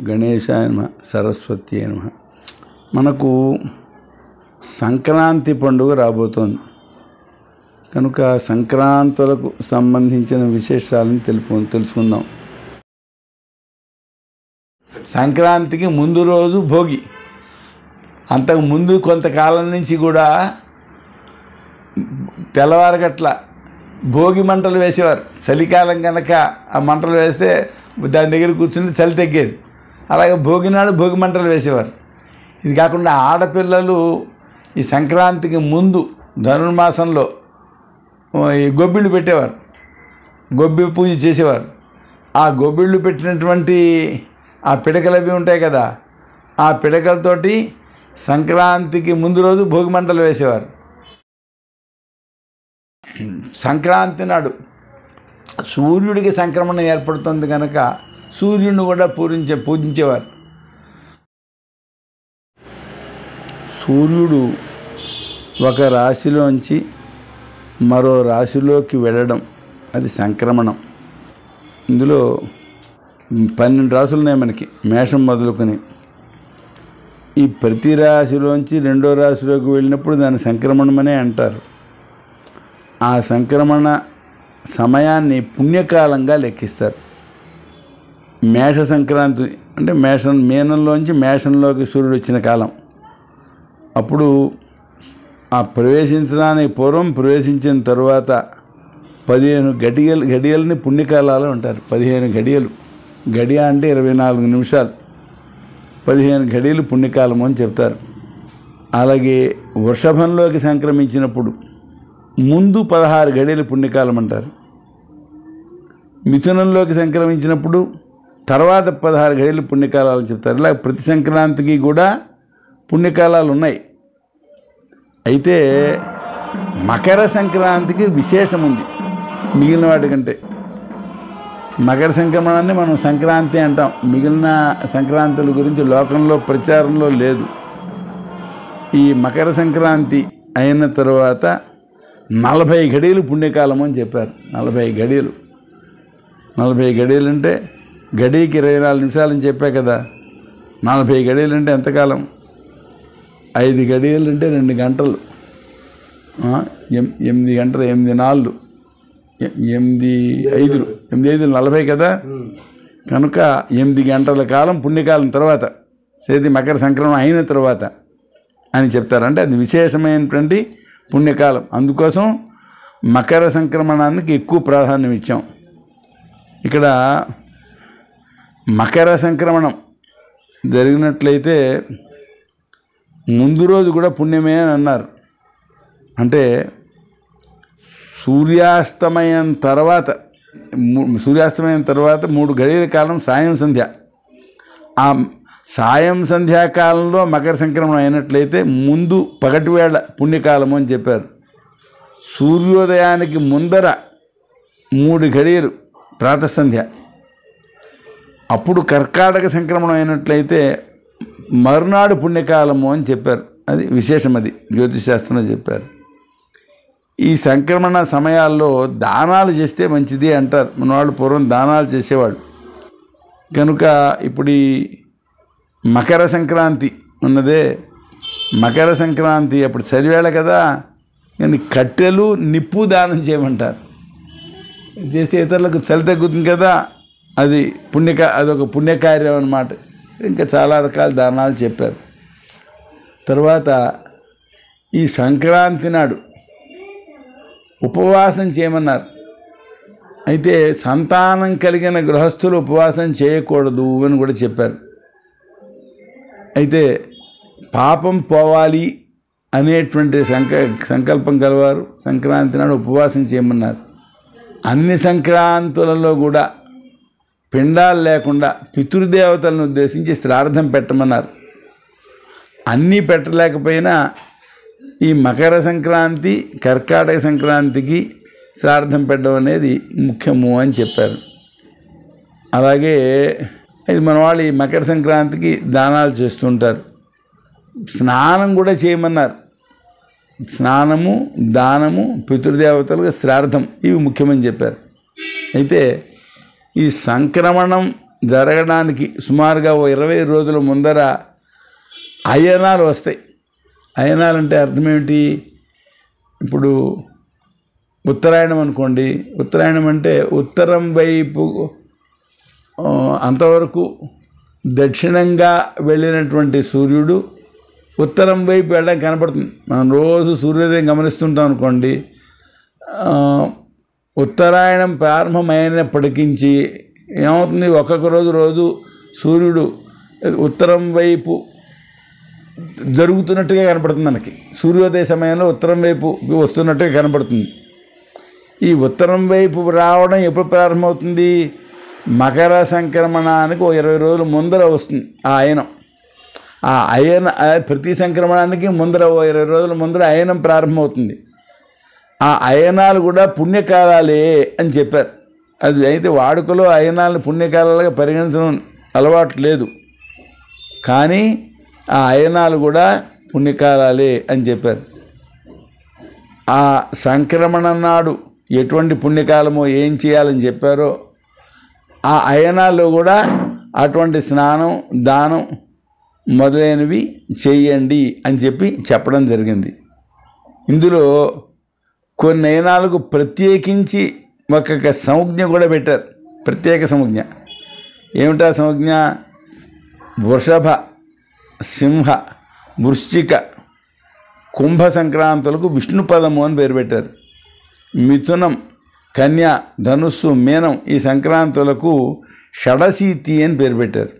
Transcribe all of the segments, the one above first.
గణేశాయ నమః, సరస్వతి నమః. మనకు సంక్రాంతి పండుగ రాబోతోంది కనుక సంక్రాంతులకు సంబంధించిన విశేషాలను తెలుసుకుందాం. సంక్రాంతికి ముందు రోజు భోగి. అంతకు ముందు కొంతకాలం నుంచి కూడా తెల్లవారగట్ల భోగి మంటలు వేసేవారు. చలికాలం కనుక ఆ మంటలు వేస్తే దాని దగ్గర కూర్చుని చలి తగ్గేది. అలాగే భోగి నాడు భోగి మంటలు వేసేవారు. ఇది కాకుండా ఆడపిల్లలు ఈ సంక్రాంతికి ముందు ధనుర్మాసంలో ఈ గొబ్బిళ్ళు పెట్టేవారు, గొబ్బి పూజ చేసేవారు. ఆ గొబ్బిళ్ళు పెట్టినటువంటి ఆ పిడకలు అవి ఉంటాయి కదా, ఆ పిడకలతోటి సంక్రాంతికి ముందు రోజు భోగి మంటలు వేసేవారు. సంక్రాంతి నాడు సూర్యుడికి సంక్రమణ ఏర్పడుతుంది కనుక సూర్యుడిని కూడా పూజించేవారు. సూర్యుడు ఒక రాశిలోంచి మరో రాశిలోకి వెళ్ళడం అది సంక్రమణం. ఇందులో 12 రాశులు ఉన్నాయి మనకి, మేషం మొదలుకొని. ఈ ప్రతి రాశిలోంచి రెండో రాశిలోకి వెళ్ళినప్పుడు దాన్ని సంక్రమణమనే అంటారు. ఆ సంక్రమణ సమయాన్ని పుణ్యకాలంగా లెక్కిస్తారు. మేష సంక్రాంతి అంటే మీనంలోంచి మేషంలోకి సూర్యుడు వచ్చిన కాలం. అప్పుడు ఆ ప్రవేశించడానికి పూర్వం, ప్రవేశించిన తరువాత 15 గడియల్ని పుణ్యకాలాలు అంటారు. 15 గడియలు. గడియ అంటే 24 నిమిషాలు. 15 గడియలు పుణ్యకాలము అని చెప్తారు. అలాగే వృషభంలోకి సంక్రమించినప్పుడు ముందు 16 గడియలు పుణ్యకాలం అంటారు. మిథునంలోకి సంక్రమించినప్పుడు తర్వాత 16 గడియలు పుణ్యకాలాలు చెప్తారు. ఇలా ప్రతి సంక్రాంతికి కూడా పుణ్యకాలాలు ఉన్నాయి. అయితే మకర సంక్రాంతికి విశేషం ఉంది మిగిలిన వాటికంటే. మకర సంక్రమణాన్ని మనం సంక్రాంతి అంటాం. మిగిలిన సంక్రాంతుల గురించి లోకంలో ప్రచారంలో లేదు. ఈ మకర సంక్రాంతి అయిన తర్వాత 40 గడియలు పుణ్యకాలం అని చెప్పారు. 40 గడియలు. 40 గడియలు అంటే గడికి 24 నిమిషాలని చెప్పా కదా. 40 గడియలు అంటే ఎంతకాలం? 5 గడియలు అంటే 2 గంటలు. 8 గంటలు, 8 నాళ్ళు, 8 5 40 కదా. కనుక 8 గంటల కాలం పుణ్యకాలం తర్వాత, సేది మకర సంక్రమణం అయిన తర్వాత అని చెప్తారు. అంటే అది విశేషమైనటువంటి పుణ్యకాలం. అందుకోసం మకర సంక్రమణానికి ఎక్కువ ప్రాధాన్యం ఇచ్చాం. ఇక్కడ మకర సంక్రమణం జరిగినట్లయితే ముందు రోజు కూడా పుణ్యమే అని అన్నారు. అంటే సూర్యాస్తమయం తర్వాత 3 గడియల కాలం సాయం సంధ్య. ఆ సాయం సంధ్యాకాలంలో మకర సంక్రమణం అయినట్లయితే ముందు పగటివేళ పుణ్యకాలము అని చెప్పారు. సూర్యోదయానికి ముందర 3 గడియలు ప్రాతసంధ్య. అప్పుడు కర్కాటక సంక్రమణం అయినట్లయితే మరునాడు పుణ్యకాలము అని చెప్పారు. అది విశేషం. అది జ్యోతిషశాస్త్రంలో చెప్పారు. ఈ సంక్రమణ సమయాల్లో దానాలు చేస్తే మంచిది అంటారు. మనవాళ్ళు పూర్వం దానాలు చేసేవాడు. కనుక ఇప్పుడు ఈ మకర సంక్రాంతి ఉన్నదే, మకర సంక్రాంతి అప్పుడు చలివేళ కదా, కానీ కట్టెలు నిప్పు దానం చేయమంటారు. చేస్తే ఇతరులకు చలి తగ్గుతుంది కదా, అది అదొక పుణ్యకార్యం అన్నమాట. ఇంకా చాలా రకాల దానాలు చెప్పారు. తర్వాత ఈ సంక్రాంతి నాడు ఉపవాసం చేయమన్నారు. అయితే సంతానం కలిగిన గృహస్థులు ఉపవాసం చేయకూడదు అని కూడా చెప్పారు. అయితే పాపం పోవాలి అనేటువంటి సంకల్పం కలవారు సంక్రాంతి నాడు ఉపవాసం చేయమన్నారు. అన్ని సంక్రాంతులలో కూడా పిండాలు లేకుండా పితృదేవతలను ఉద్దేశించి శ్రాద్ధం పెట్టమన్నారు. అన్నీ పెట్టలేకపోయినా ఈ మకర సంక్రాంతి, కర్కాటక సంక్రాంతికి శ్రాద్ధం పెట్టడం అనేది ముఖ్యము అని చెప్పారు. అలాగే ఇది మన వాళ్ళు ఈ మకర సంక్రాంతికి దానాలు చేస్తుంటారు. స్నానం కూడా చేయమన్నారు. స్నానము, దానము, పితృదేవతలకు శ్రాద్ధం, ఇవి ముఖ్యమని చెప్పారు. అయితే ఈ సంక్రమణం జరగడానికి సుమారుగా 20 రోజుల ముందర అయనాలు వస్తాయి. అయనాలు అంటే అర్థం ఏమిటి? ఇప్పుడు ఉత్తరాయణం అనుకోండి, ఉత్తరాయణం అంటే ఉత్తరం వైపు అంతవరకు దక్షిణంగా వెళ్ళినటువంటి సూర్యుడు ఉత్తరం వైపు వెళ్ళడం కనపడుతుంది. మనం రోజు సూర్యోదయం గమనిస్తుంటాం అనుకోండి. ఉత్తరాయణం ప్రారంభమైనప్పటికీ ఏమవుతుంది, ఒక్కొక్క రోజు సూర్యుడు ఉత్తరం వైపు జరుగుతున్నట్టుగా కనపడుతుంది. మనకి సూర్యోదయ సమయంలో ఉత్తరం వైపు వస్తున్నట్టుగా కనపడుతుంది. ఈ ఉత్తరం వైపు రావడం ఎప్పుడు ప్రారంభమవుతుంది? మకర సంక్రమణానికి 20 రోజుల ముందర వస్తుంది ఆ అయనం. ఆ ప్రతి సంక్రమణానికి ముందర 20 రోజుల ముందర అయనం ప్రారంభమవుతుంది. ఆ అయనాలు కూడా పుణ్యకాలాలే అని చెప్పారు. అది అయితే వాడుకలో అయనాలను పుణ్యకాలాలుగా పరిగణించడం అలవాటు లేదు, కానీ ఆ అయనాలు కూడా పుణ్యకాలాలే అని చెప్పారు. ఆ సంక్రమణం నాడు ఎటువంటి పుణ్యకాలమో ఏం చేయాలని చెప్పారో ఆ అయనాల్లో కూడా అటువంటి స్నానం, దానం మొదలైనవి చేయండి అని చెప్పడం జరిగింది. ఇందులో కొన్ని అయనాలకు ప్రత్యేకించి ఒక్కొక్క సంజ్ఞ కూడా పెట్టారు, ప్రత్యేక సంజ్ఞ. ఏమిటా సంజ్ఞ? వృషభ, సింహ, వృశ్చిక, కుంభ సంక్రాంతులకు విష్ణుపదము అని పేరు పెట్టారు. మిథునం, కన్య, ధనుస్సు, మీనం ఈ సంక్రాంతులకు షడశీతి అని పేరు పెట్టారు.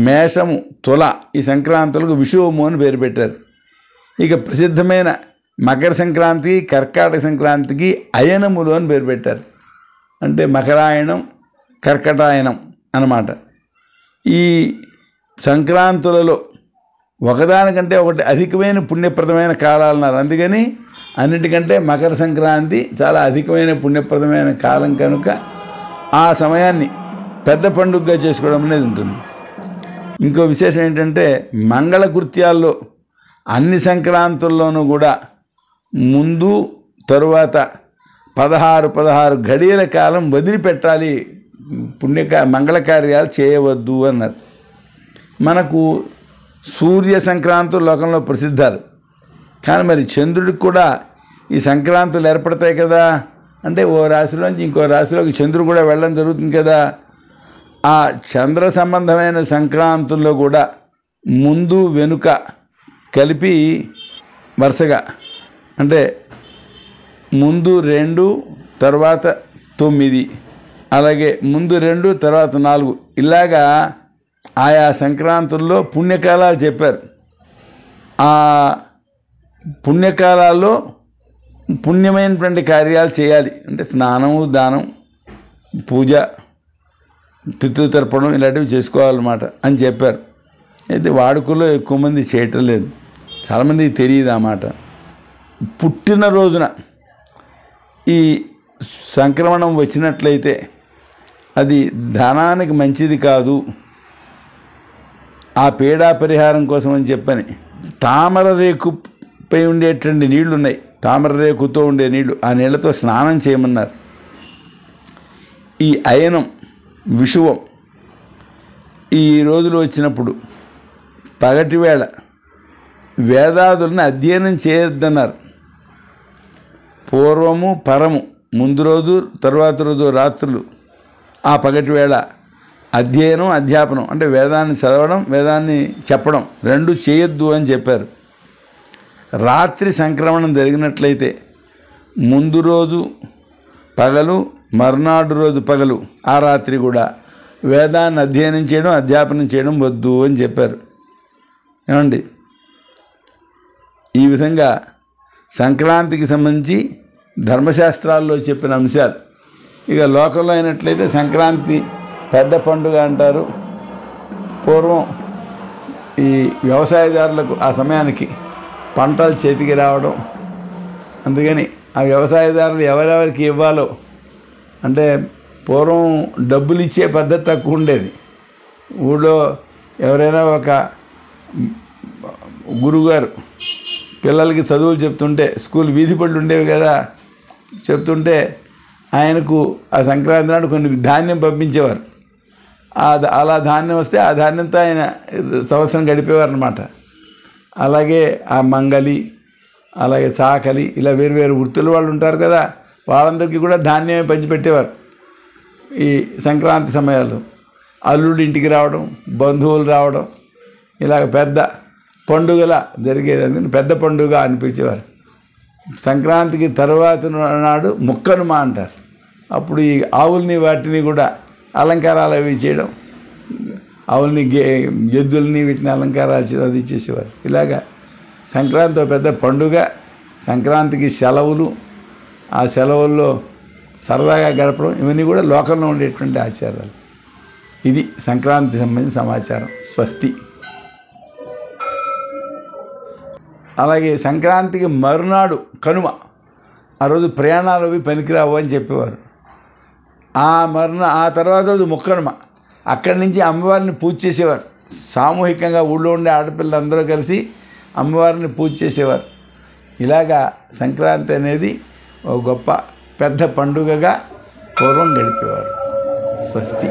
మేషము, తుల ఈ సంక్రాంతులకు విషువము అని పేరు పెట్టారు. ఇక ప్రసిద్ధమైన మకర సంక్రాంతి, కర్కాటక సంక్రాంతికి అయనములు అని పేరు పెట్టారు. అంటే మకరాయణం, కర్కటాయనం అన్నమాట. ఈ సంక్రాంతులలో ఒకదానికంటే ఒకటి అధికమైన పుణ్యప్రదమైన కాలాలు అన్నారు. అందుకని అన్నిటికంటే మకర సంక్రాంతి చాలా అధికమైన పుణ్యప్రదమైన కాలం కనుక ఆ సమయాన్ని పెద్ద పండుగగా చేసుకోవడం అనేది ఉంటుంది. ఇంకో విశేషం ఏంటంటే మంగళకృత్యాల్లో అన్ని సంక్రాంతుల్లోనూ కూడా ముందు తరువాత 16 గడియల కాలం వదిలిపెట్టాలి, మంగళ కార్యాలు చేయవద్దు అన్నారు. మనకు సూర్య సంక్రాంతులు లోకంలో ప్రసిద్ధాలు, కానీ మరి చంద్రుడికి కూడా ఈ సంక్రాంతులు ఏర్పడతాయి కదా. అంటే ఓ రాశిలోంచి ఇంకో రాశిలోకి చంద్రుడు కూడా వెళ్ళడం జరుగుతుంది కదా. ఆ చంద్ర సంబంధమైన సంక్రాంతుల్లో కూడా ముందు వెనుక కలిపి వరుసగా, అంటే ముందు 2 తర్వాత 9, అలాగే ముందు 2 తర్వాత 4 ఇలాగా ఆయా సంక్రాంతుల్లో పుణ్యకాలాలు చెప్పారు. ఆ పుణ్యకాలాల్లో పుణ్యమైనటువంటి కార్యాలు చేయాలి. అంటే స్నానము, దానం, పూజ, పితృతర్పణం ఇలాంటివి చేసుకోవాలన్నమాట అని చెప్పారు. అయితే వాడుకలో ఎక్కువ మంది చేయటం లేదు, చాలామందికి తెలియదు ఆ మాట. పుట్టినరోజున ఈ సంక్రమణం వచ్చినట్లయితే అది ధనానికి మంచిది కాదు. ఆ పీడా పరిహారం కోసం అని చెప్పని తామర రేకుపై ఉండేటువంటి నీళ్లు ఉన్నాయి, తామర రేకుతో ఉండే నీళ్లు, ఆ నీళ్లతో స్నానం చేయమన్నారు. ఈ అయనం, విషువం ఈ రోజులు వచ్చినప్పుడు పగటివేళ వేదాదులను అధ్యయనం చేయొద్దన్నారు. పూర్వము పరము, ముందు రోజు తర్వాత రోజు రాత్రులు ఆ పగటివేళ అధ్యయనం, అధ్యాపనం అంటే వేదాన్ని చదవడం, వేదాన్ని చెప్పడం రెండు చేయొద్దు అని చెప్పారు. రాత్రి సంక్రమణం జరిగినట్లయితే ముందు రోజు పగలు, మర్నాడు రోజు పగలు, ఆ రాత్రి కూడా వేదాన్ని అధ్యయనం చేయడం, అధ్యాపనం చేయడం వద్దు అని చెప్పారు. ఏమండి, ఈ విధంగా సంక్రాంతికి సంబంధించి ధర్మశాస్త్రాల్లో చెప్పిన అంశాలు. ఇక లోకంలో అయినట్లయితే సంక్రాంతి పెద్ద పండుగ అంటారు. పూర్వం ఈ వ్యవసాయదారులకు ఆ సమయానికి పంటలు చేతికి రావడం, అందుకని ఆ వ్యవసాయదారులు ఎవరెవరికి ఇవ్వాలో, అంటే పూర్వం డబ్బులు ఇచ్చే పద్ధతి తక్కువ ఉండేది. ఊళ్ళో ఎవరైనా ఒక గురువుగారు పిల్లలకి చదువులు చెప్తుంటే, స్కూల్ వీధి పళ్ళు ఉండేవి కదా, చెప్తుంటే ఆయనకు ఆ సంక్రాంతి నాడు కొన్ని ధాన్యం పంపించేవారు. అలా ధాన్యం వస్తే ఆ ధాన్యంతో ఆయన సంవత్సరం గడిపేవారు అన్నమాట. అలాగే ఆ మంగలి, అలాగే చాకలి, ఇలా వేరు వృత్తుల వాళ్ళు ఉంటారు కదా, వాళ్ళందరికీ కూడా ధాన్యమే పంచిపెట్టేవారు. ఈ సంక్రాంతి సమయాల్లో అల్లుడి ఇంటికి రావడం, బంధువులు రావడం, ఇలాగ పెద్ద పండుగలా జరిగేది. అందుకని పెద్ద పండుగ అనిపించేవారు. సంక్రాంతికి తర్వాత నాడు ముక్కనుమ అంటారు. అప్పుడు ఈ ఆవుల్ని వాటిని కూడా అలంకారాలు అవి చేయడం, ఆవుల్ని ఎద్దుల్ని వీటిని అలంకారాలు చేయడం అది చేసేవారు. ఇలాగా సంక్రాంతి ఒక పెద్ద పండుగ. సంక్రాంతికి సెలవులు, ఆ సెలవుల్లో సరదాగా గడపడం, ఇవన్నీ కూడా లోకంలో ఉండేటువంటి ఆచారాలు. ఇది సంక్రాంతి సంబంధించిన సమాచారం. స్వస్తి. అలాగే సంక్రాంతికి మరునాడు కనుమ. ఆ రోజు ప్రయాణాలు అవి పనికిరావు అని చెప్పేవారు. ఆ తర్వాత రోజు ముక్కనుమ. అక్కడి నుంచి అమ్మవారిని పూజ చేసేవారు. సామూహికంగా ఊళ్ళో ఉండే ఆడపిల్లలందరూ కలిసి అమ్మవారిని పూజ చేసేవారు. ఇలాగా సంక్రాంతి అనేది ఒక గొప్ప పెద్ద పండుగగా పూర్వం గడిపేవారు. స్వస్తి.